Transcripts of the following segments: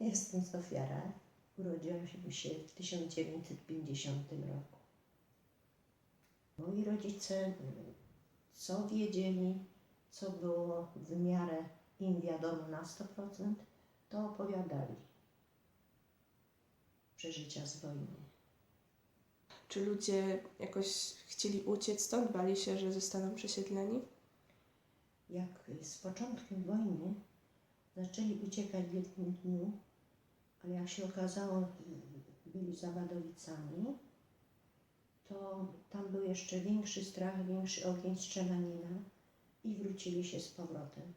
Jestem Zofia Rach. Urodziłam się w 1950 roku. Moi rodzice, co wiedzieli, co było w miarę im wiadomo na 100%, to opowiadali. Przeżycia z wojny. Czy ludzie jakoś chcieli uciec stąd? Bali się, że zostaną przesiedleni? Jak z początkiem wojny zaczęli uciekać w jednym dniu, ale jak się okazało, byli za Wadowicami, to tam był jeszcze większy strach, większy ogień, strzelanina i wrócili się z powrotem.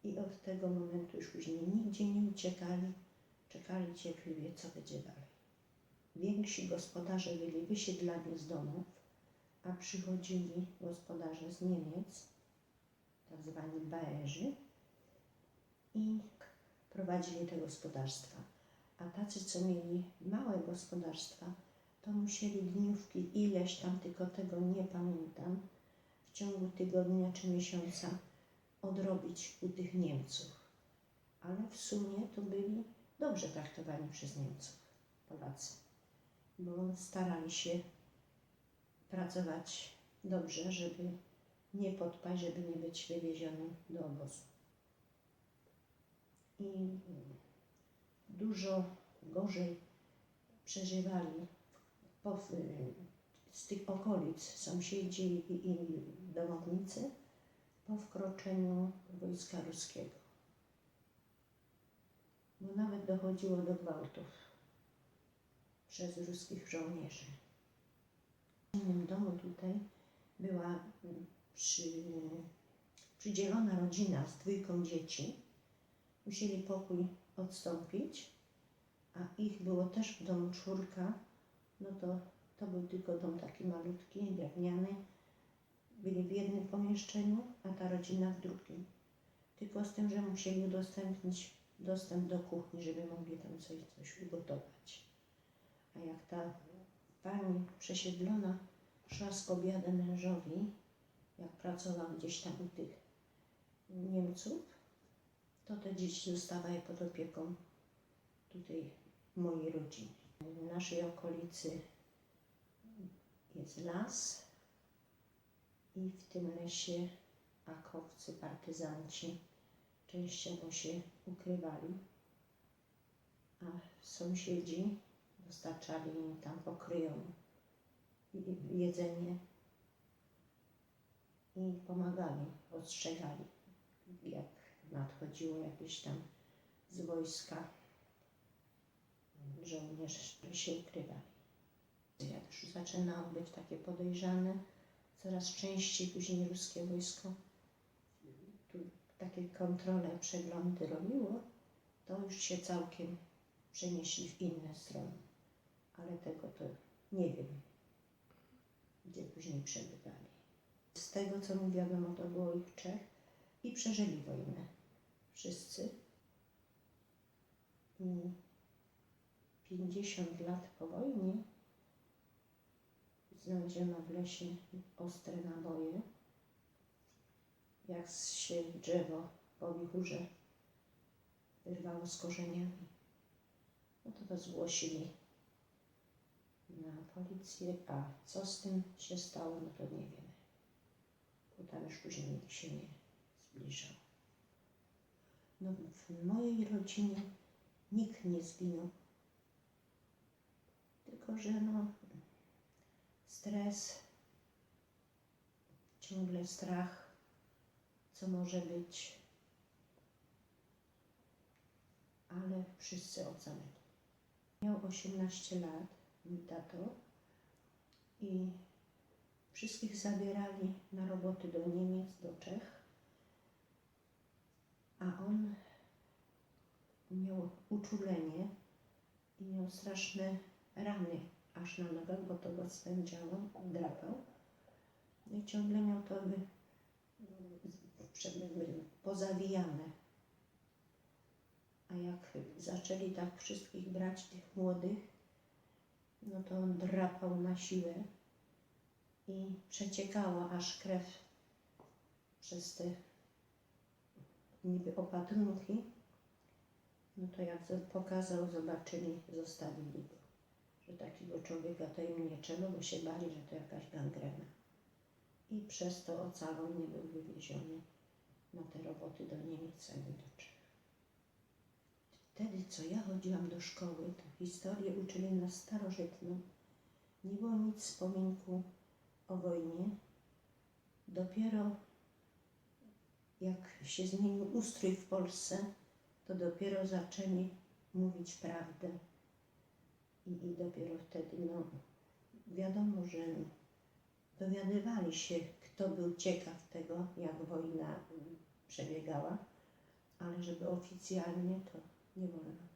I od tego momentu już później nigdzie nie uciekali, czekali cierpliwie, co będzie dalej. Więksi gospodarze byli wysiedlani z domów, a przychodzili gospodarze z Niemiec, tak zwani Baerzy, i prowadzili te gospodarstwa. A tacy, co mieli małe gospodarstwa, to musieli dniówki ileś tam, tylko tego nie pamiętam, w ciągu tygodnia czy miesiąca odrobić u tych Niemców. Ale w sumie to byli dobrze traktowani przez Niemców, Polacy, bo starali się pracować dobrze, żeby nie podpaść, żeby nie być wywiezionym do obozu. I dużo gorzej przeżywali z tych okolic sąsiedzi i domownicy po wkroczeniu wojska ruskiego. Bo nawet dochodziło do gwałtów przez ruskich żołnierzy. W innym domu tutaj była przydzielona rodzina z 2 dzieci. Musieli pokój odstąpić, a ich było też w domu 4, no to był tylko dom taki malutki, drewniany. Byli w jednym pomieszczeniu, a ta rodzina w drugim. Tylko z tym, że musieli udostępnić dostęp do kuchni, żeby mogli tam coś ugotować. A jak ta pani przesiedlona szła z obiadem mężowi, jak pracował gdzieś tam u tych Niemców, to te dzieci zostawały pod opieką tutaj mojej rodziny. W naszej okolicy jest las i w tym lesie akowcy, partyzanci częściowo się ukrywali, a sąsiedzi dostarczali im tam pokryją jedzenie i pomagali, ostrzegali, jak nadchodziło jakieś tam z wojska żołnierze, się ukrywali. Jak już zaczynało być takie podejrzane, coraz częściej później ruskie wojsko tu takie kontrole, przeglądy robiło, to już się całkiem przenieśli w inne strony. Ale tego to nie wiem, gdzie później przebywali. Z tego, co mi wiadomo, to było ich 3 i przeżyli wojnę. Wszyscy. I 50 lat po wojnie znaleziono w lesie ostre naboje. Jak się drzewo po wichurze wyrwało z korzeniami, no to zgłosili na policję, a co z tym się stało, no to nie wiemy. Bo tam już później nikt się nie zbliżał. No, w mojej rodzinie nikt nie zginął, tylko że no, stres, ciągle strach, co może być, ale wszyscy ocaleli. Miał 18 lat, mój tato, i wszystkich zabierali na roboty do Niemiec, do Czech, a on miał uczulenie i miał straszne rany aż na nogach, bo to go swędziało, drapał. No i ciągle miał to pozawijane. A jak zaczęli tak wszystkich brać, tych młodych, no to on drapał na siłę i przeciekała aż krew przez te niby opatrunki No to jak pokazał, zobaczyli, zostawili go. Że takiego człowieka to im nie trzeba, bo się bali, że to jakaś gangrena. I przez to ocalał, nie był wywieziony na te roboty do Niemiec ani do Czech. Wtedy, co ja chodziłam do szkoły, to historię uczyli nas starożytną. Nie było nic wspominku o wojnie. Dopiero jak się zmienił ustrój w Polsce, to dopiero zaczęli mówić prawdę. I dopiero wtedy, no, wiadomo, że dowiadywali się, kto był ciekaw tego, jak wojna przebiegała, ale żeby oficjalnie to nie wolno.